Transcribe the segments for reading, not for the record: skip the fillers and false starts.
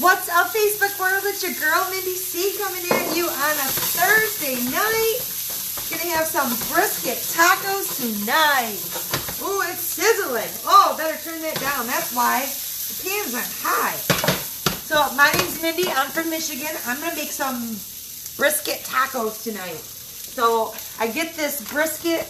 What's up, Facebook world? It's your girl, Mindy C, coming at you on a Thursday night. Gonna have some brisket tacos tonight. Ooh, it's sizzling. Oh, better turn that down. That's why the pans are high. So, my name's Mindy. I'm from Michigan. I'm gonna make some brisket tacos tonight. So, I get this brisket,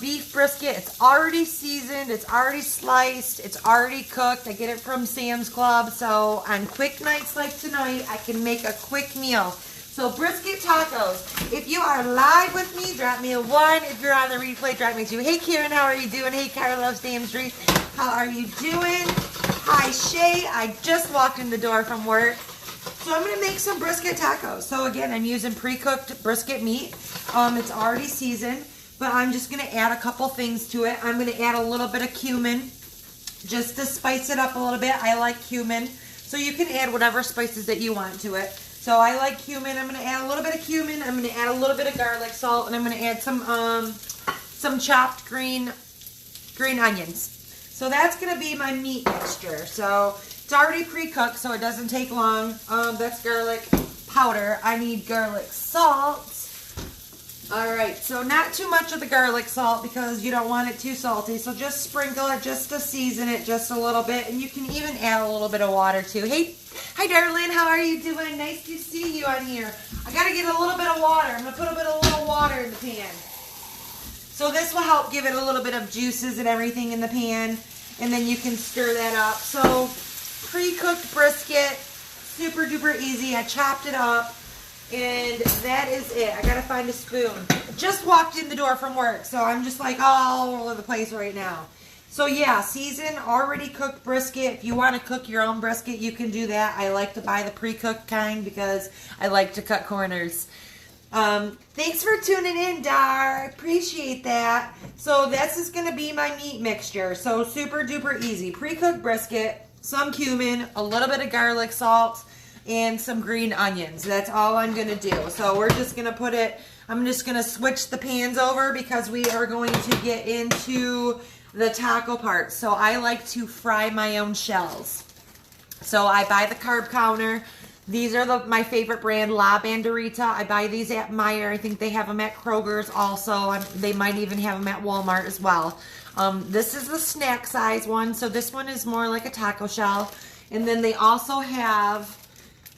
beef brisket. It's already seasoned, it's already sliced, it's already cooked. I get it from Sam's Club. So on quick nights like tonight, I can make a quick meal. So brisket tacos. If you are live with me, drop me a 1. If you're on the replay, drop me a 2. Hey Karen, how are you doing? Hey Cara Loves Damn Street, how are you doing? Hi Shay, I just walked in the door from work. So I'm gonna make some brisket tacos. So again, I'm using pre-cooked brisket meat. It's already seasoned. But I'm just going to add a couple things to it. I'm going to add a little bit of cumin just to spice it up a little bit. I like cumin. So you can add whatever spices that you want to it. So I like cumin. I'm going to add a little bit of cumin. I'm going to add a little bit of garlic salt. And I'm going to add some chopped green onions. So that's going to be my meat mixture. So it's already pre-cooked, so it doesn't take long. That's garlic powder. I need garlic salt. Alright, so not too much of the garlic salt because you don't want it too salty. So just sprinkle it just to season it just a little bit. And you can even add a little bit of water too. Hey, hi darling, how are you doing? Nice to see you on here. I got to get a little bit of water. I'm going to put a little water in the pan. So this will help give it a little bit of juices and everything in the pan. And then you can stir that up. So pre-cooked brisket, super duper easy. I chopped it up. And that is it. I gotta find a spoon. Just walked in the door from work, so I'm just like all over the place right now. So yeah, seasoned, already cooked brisket. If you want to cook your own brisket, you can do that. I like to buy the pre-cooked kind because I like to cut corners. Thanks for tuning in, Dar. Appreciate that. So this is gonna be my meat mixture. So super duper easy. Pre-cooked brisket, some cumin, a little bit of garlic salt, and some green onions. That's all I'm going to do. So we're just going to put it, I'm just going to switch the pans over because we are going to get into the taco part. So I like to fry my own shells. So I buy the carb counter. These are my favorite brand, La Banderita. I buy these at Meijer. I think they have them at Kroger's also. They might even have them at Walmart as well. This is the snack size one. So this one is more like a taco shell. And then they also have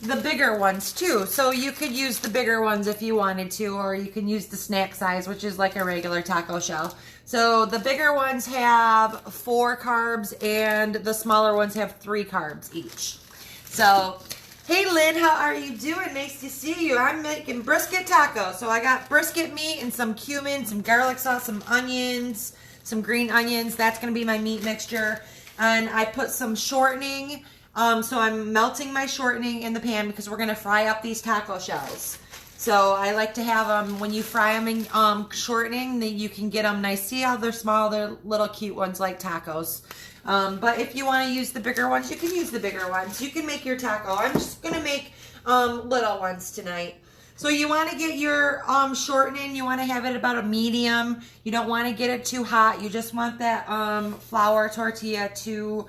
the bigger ones too. So you could use the bigger ones if you wanted to, or you can use the snack size, which is like a regular taco shell. So the bigger ones have 4 carbs and the smaller ones have 3 carbs each. So, hey Lynn, how are you doing? Nice to see you. I'm making brisket tacos. So I got brisket meat and some cumin, some garlic sauce, some onions, some green onions. That's going to be my meat mixture. And I put some shortening. So I'm melting my shortening in the pan because we're going to fry up these taco shells. So I like to have them, when you fry them in shortening, then you can get them nice. See how they're small? They're little cute ones like tacos. But if you want to use the bigger ones, you can use the bigger ones. You can make your taco. I'm just going to make little ones tonight. So you want to get your shortening. You want to have it about a medium. You don't want to get it too hot. You just want that flour tortilla to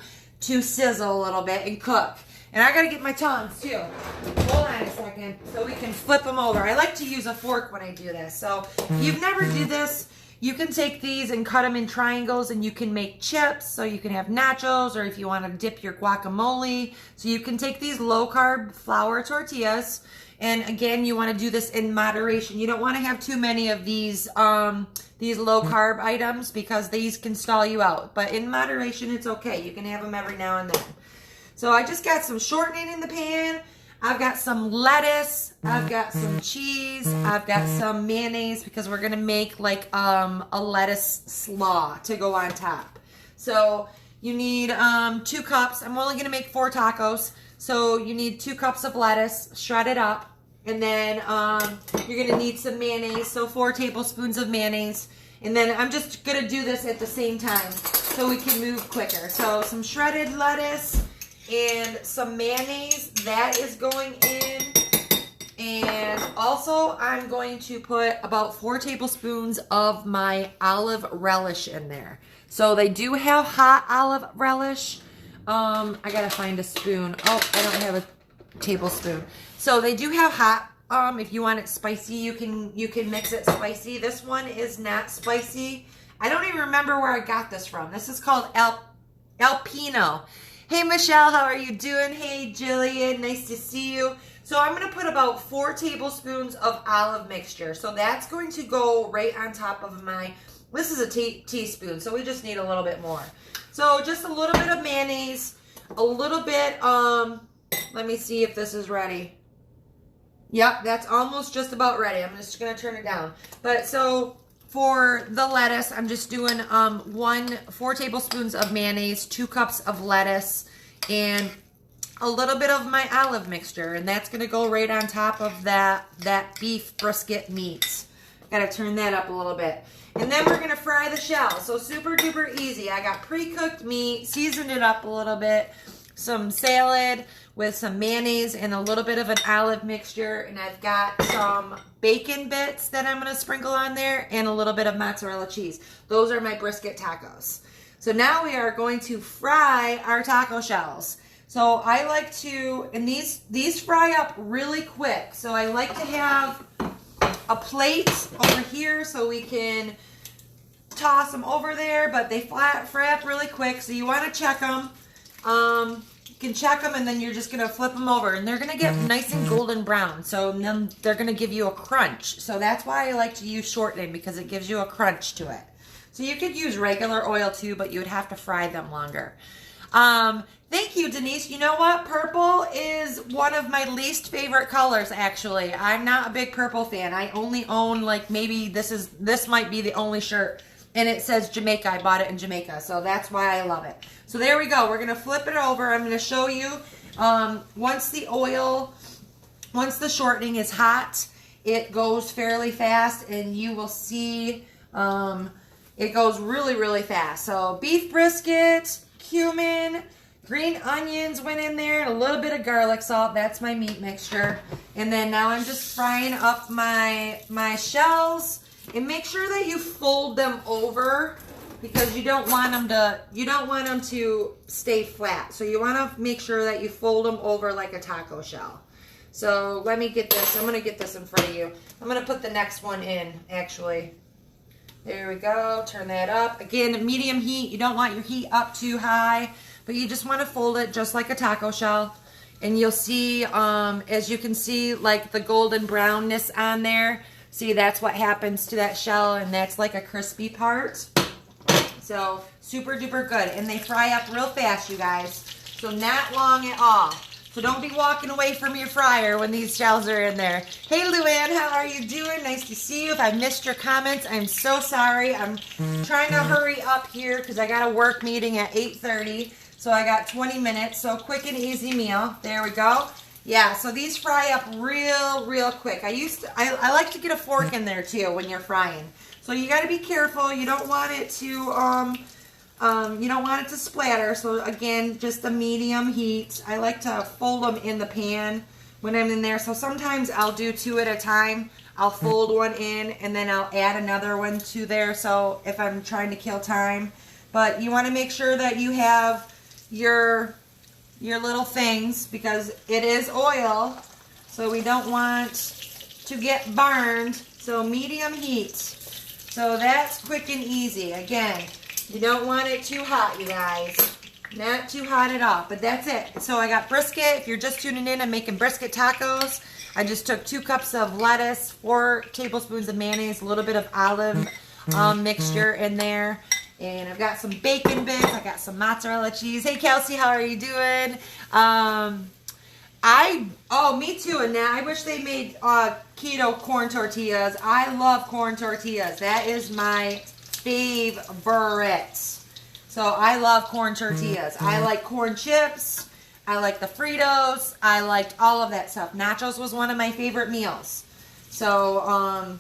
sizzle a little bit and cook. And I gotta get my tongs too. Hold on a second so we can flip them over. I like to use a fork when I do this. So if you've never did this, you can take these and cut them in triangles and you can make chips. So you can have nachos, or if you want to dip your guacamole. So you can take these low carb flour tortillas. And again, you want to do this in moderation. You don't want to have too many of these low carb items because these can stall you out. But in moderation, it's okay. You can have them every now and then. So I just got some shortening in the pan. I've got some lettuce. I've got some cheese. I've got some mayonnaise because we're going to make like a lettuce slaw to go on top. So you need 2 cups. I'm only going to make 4 tacos. So you need 2 cups of lettuce, shred it up. And then you're going to need some mayonnaise, so 4 tablespoons of mayonnaise. And then I'm just going to do this at the same time so we can move quicker. So some shredded lettuce and some mayonnaise, that is going in. And also I'm going to put about 4 tablespoons of my olive relish in there. So they do have hot olive relish. I gotta find a spoon. Oh, I don't have a tablespoon. So they do have hot. If you want it spicy, you can mix it spicy. This one is not spicy. I don't even remember where I got this from. This is called Alpino. Hey Michelle, how are you doing? Hey Jillian, nice to see you. So I'm going to put about 4 tablespoons of olive mixture. So that's going to go right on top of my, this is a teaspoon, so we just need a little bit more. So just a little bit of mayonnaise, a little bit, let me see if this is ready. Yep, that's almost just about ready. I'm just going to turn it down. But so for the lettuce, I'm just doing 4 tablespoons of mayonnaise, 2 cups of lettuce, and a little bit of my olive mixture, and that's going to go right on top of that beef brisket meat. Got to turn that up a little bit. And then we're going to fry the shell. So super duper easy. I got pre-cooked meat, seasoned it up a little bit, some salad with some mayonnaise and a little bit of an olive mixture, and I've got some bacon bits that I'm going to sprinkle on there and a little bit of mozzarella cheese. Those are my brisket tacos. So now we are going to fry our taco shells. So I like to, and these fry up really quick. So I like to have a plate over here so we can toss them over there, but they fry up really quick. So you want to check them. You can check them, and then you're just going to flip them over, and they're going to get nice and golden brown. So then they're going to give you a crunch. So that's why I like to use shortening, because it gives you a crunch to it. So you could use regular oil too, but you would have to fry them longer. Thank you, Denise. You know what? Purple is one of my least favorite colors, actually. I'm not a big purple fan. I only own, like, maybe this might be the only shirt, and it says Jamaica. I bought it in Jamaica, so that's why I love it. So there we go. We're going to flip it over. I'm going to show you once the shortening is hot, it goes fairly fast, and you will see it goes really, really fast. So beef brisket, cumin, green onions went in there, and a little bit of garlic salt. That's my meat mixture. And then now I'm just frying up my shells. And make sure that you fold them over, because you don't want them to stay flat. So you want to make sure that you fold them over like a taco shell. So let me get this. I'm going to get this in front of you. I'm going to put the next one in, actually. There we go. Turn that up. Again, medium heat. You don't want your heat up too high, but you just want to fold it just like a taco shell. And you'll see, as you can see, like the golden brownness on there. See, that's what happens to that shell, and that's like a crispy part. So super duper good. And they fry up real fast, you guys. So not long at all. So don't be walking away from your fryer when these shells are in there. Hey, Luann, how are you doing? Nice to see you. If I missed your comments, I'm so sorry. I'm trying to hurry up here because I got a work meeting at 8:30. So I got 20 minutes. So quick and easy meal. There we go. Yeah, so these fry up real quick. I like to get a fork in there too when you're frying. So you got to be careful. You don't want it to splatter. So again, just a medium heat. I like to fold them in the pan when I'm in there. So sometimes I'll do 2 at a time. I'll fold one in, and then I'll add another one to there. So if I'm trying to kill time, but you want to make sure that you have your little things, because it is oil, so we don't want to get burned. So medium heat. So that's quick and easy. Again, you don't want it too hot, you guys. Not too hot at all, but that's it. So I got brisket. If you're just tuning in, I'm making brisket tacos. I just took 2 cups of lettuce, 4 tablespoons of mayonnaise, a little bit of olive mixture in there. And I've got some bacon bits. I got some mozzarella cheese. Hey, Kelsey, how are you doing? Me too. And now I wish they made keto corn tortillas. I love corn tortillas. That is my favorite. So I love corn tortillas. I like corn chips. I like the Fritos. I liked all of that stuff. Nachos was one of my favorite meals. So,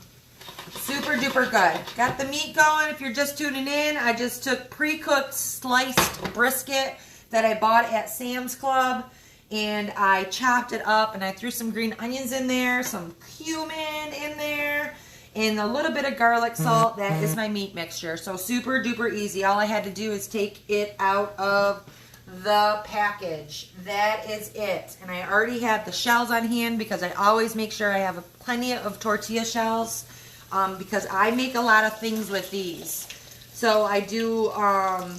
super duper good. Got the meat going. If you're just tuning in, I just took pre-cooked sliced brisket that I bought at Sam's Club, and I chopped it up, and I threw some green onions in there, some cumin in there, and a little bit of garlic salt. That is my meat mixture. So super duper easy. All I had to do is take it out of the package. That is it. And I already have the shells on hand because I always make sure I have plenty of tortilla shells because I make a lot of things with these. So I do, I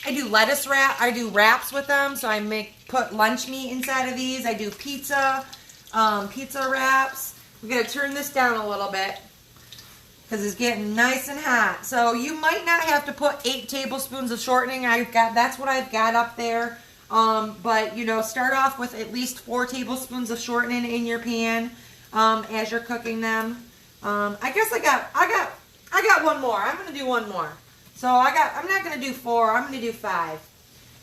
do lettuce wrap. I do wraps with them. So I put lunch meat inside of these. I do pizza wraps. We're going to turn this down a little bit because it's getting nice and hot. So you might not have to put 8 tablespoons of shortening. That's what I've got up there. But you know, start off with at least 4 tablespoons of shortening in your pan as you're cooking them. I guess I got one more. I'm gonna do one more. So I'm not gonna do 4. I'm gonna do 5.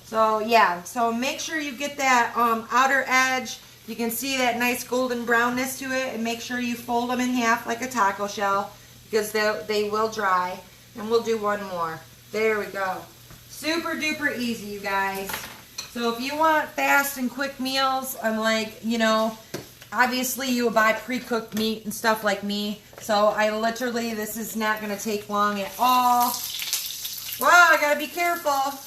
So yeah. So make sure you get that outer edge. You can see that nice golden brownness to it, and make sure you fold them in half like a taco shell, because they will dry. And we'll do one more. There we go. Super duper easy, you guys. So if you want fast and quick meals, unlike, you know, obviously you will buy pre-cooked meat and stuff like me. So this is not going to take long at all. Well, I got to be careful.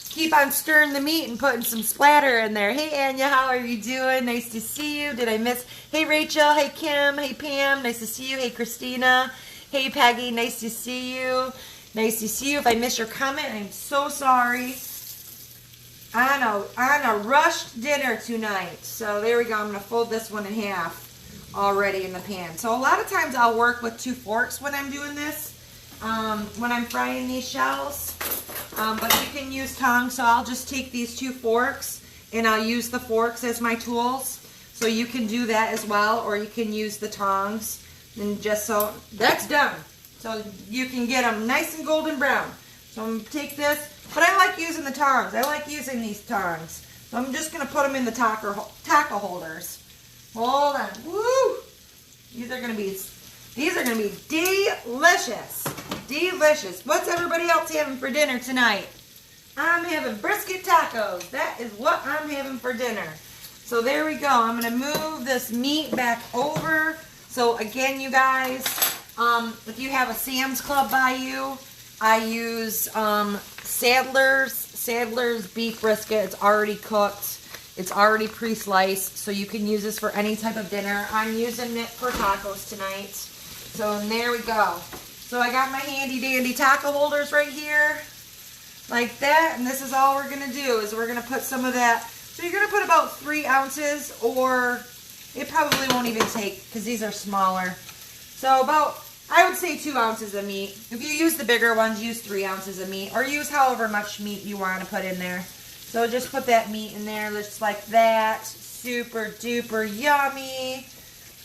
Keep on stirring the meat and putting some splatter in there. Hey, Anya, how are you doing? Nice to see you. Did I miss? Hey, Rachel. Hey, Kim. Hey, Pam. Nice to see you. Hey, Christina. Hey, Peggy. Nice to see you. Nice to see you. If I missed your comment, I'm so sorry. On a rushed dinner tonight. So there we go. I'm going to fold this one in half already in the pan. So a lot of times I'll work with 2 forks when I'm doing this. When I'm frying these shells. But you can use tongs. So I'll just take these 2 forks and I'll use the forks as my tools. So you can do that as well, or you can use the tongs. And just so that's done. So you can get them nice and golden brown. So I'm going to take this. But I like using the tongs. I like using these tongs. So I'm just going to put them in the taco holders. Hold on. Woo! These are going to be delicious. Delicious. What's everybody else having for dinner tonight? I'm having brisket tacos. That is what I'm having for dinner. So there we go. I'm going to move this meat back over. So again, you guys, if you have a Sam's Club by you, I use Sadler's beef brisket. It's already cooked. It's already pre-sliced, so you can use this for any type of dinner. I'm using it for tacos tonight. So there we go. So I got my handy dandy taco holders right here, like that. And this is all we're gonna do is we're gonna put some of that. So you're gonna put about 3 ounces, or it probably won't even take because these are smaller. So about, I would say 2 ounces of meat. If you use the bigger ones, use 3 ounces of meat, or use however much meat you want to put in there. So just put that meat in there just like that. Super duper yummy.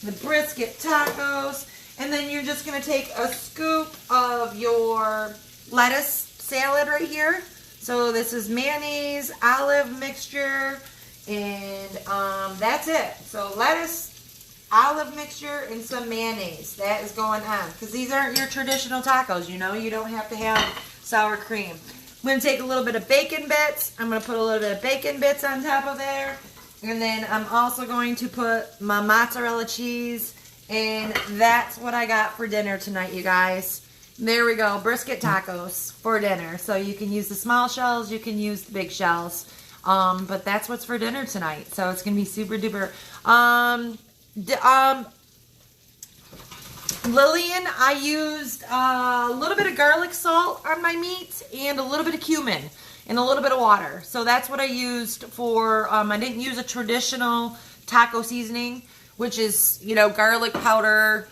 The brisket tacos. And then you're just going to take a scoop of your lettuce salad right here. So this is mayonnaise, olive mixture, and that's it. So lettuce, olive mixture, and some mayonnaise. That is going on. Because these aren't your traditional tacos, you know. You don't have to have sour cream. I'm going to take a little bit of bacon bits. I'm going to put a little bit of bacon bits on top of there. And then I'm also going to put my mozzarella cheese. And that's what I got for dinner tonight, you guys. There we go. Brisket tacos for dinner. So you can use the small shells. You can use the big shells. But that's what's for dinner tonight. So it's going to be super duper. Lillian, I used a little bit of garlic salt on my meat and a little bit of cumin and a little bit of water. So that's what I used for, I didn't use a traditional taco seasoning, which is, you know, garlic powder,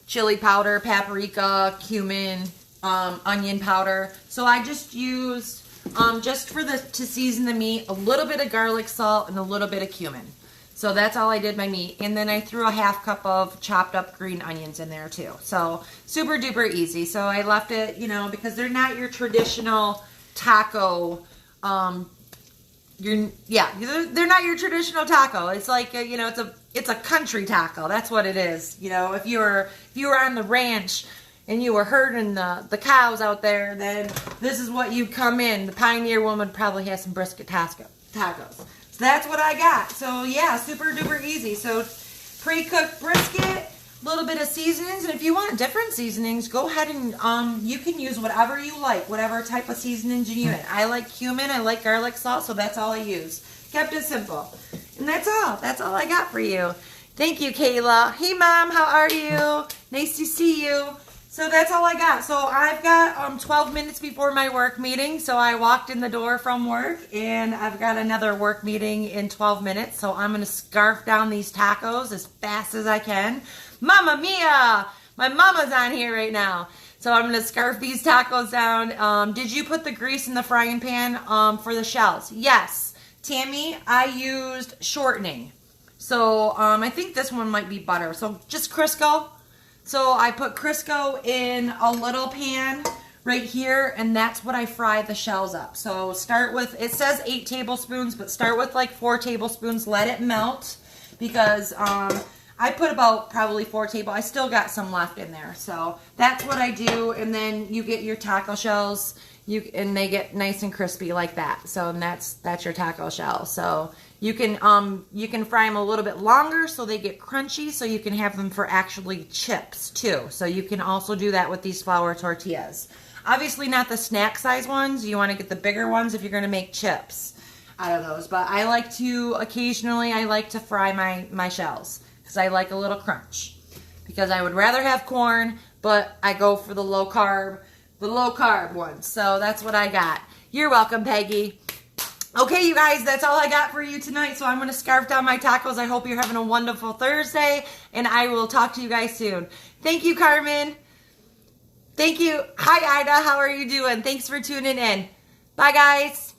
chili powder, paprika, cumin, onion powder. So I just used, just to season the meat, a little bit of garlic salt and a little bit of cumin. So that's all I did my meat. And then I threw a half cup of chopped up green onions in there too. So super duper easy. So I left it, you know, because they're not your traditional taco. They're not your traditional taco. It's like, you know, it's a country taco. That's what it is. You know, if you were on the ranch and you were herding the cows out there, then this is what you come in. The Pioneer woman probably has some brisket tacos. So that's what I got. So yeah, super duper easy. So pre-cooked brisket little bit of seasonings, and if you want different seasonings, go ahead and you can use whatever you like, whatever type of seasonings you use. I like cumin, I like garlic salt, so that's all I use. Kept it simple. And that's all I got for you. Thank you, Kayla. Hey Mom, how are you? Nice to see you. So that's all I got. So I've got 12 minutes before my work meeting. So I walked in the door from work, and I've got another work meeting in 12 minutes. So I'm going to scarf down these tacos as fast as I can. Mamma mia! My mama's on here right now. So I'm going to scarf these tacos down. Did you put the grease in the frying pan for the shells? Yes. Tammy, I used shortening. So I think this one might be butter. So just Crisco. So I put Crisco in a little pan right here, and that's what I fry the shells up. So start with, it says 8 tablespoons, but start with like 4 tablespoons. Let it melt, because I put about probably 4 tablespoons. I still got some left in there. So that's what I do, and then you get your taco shells, and they get nice and crispy like that. So that's your taco shell. So you can fry them a little bit longer so they get crunchy, so you can have them for actually chips too. So you can also do that with these flour tortillas. Obviously not the snack size ones. You want to get the bigger ones if you're going to make chips out of those. But I like to, occasionally, I like to fry my shells because I like a little crunch. Because I would rather have corn, but I go for the low carb ones. So that's what I got. You're welcome, Peggy. Okay, you guys, that's all I got for you tonight. So I'm going to scarf down my tacos. I hope you're having a wonderful Thursday, and I will talk to you guys soon. Thank you, Carmen. Thank you. Hi, Ida. How are you doing? Thanks for tuning in. Bye, guys.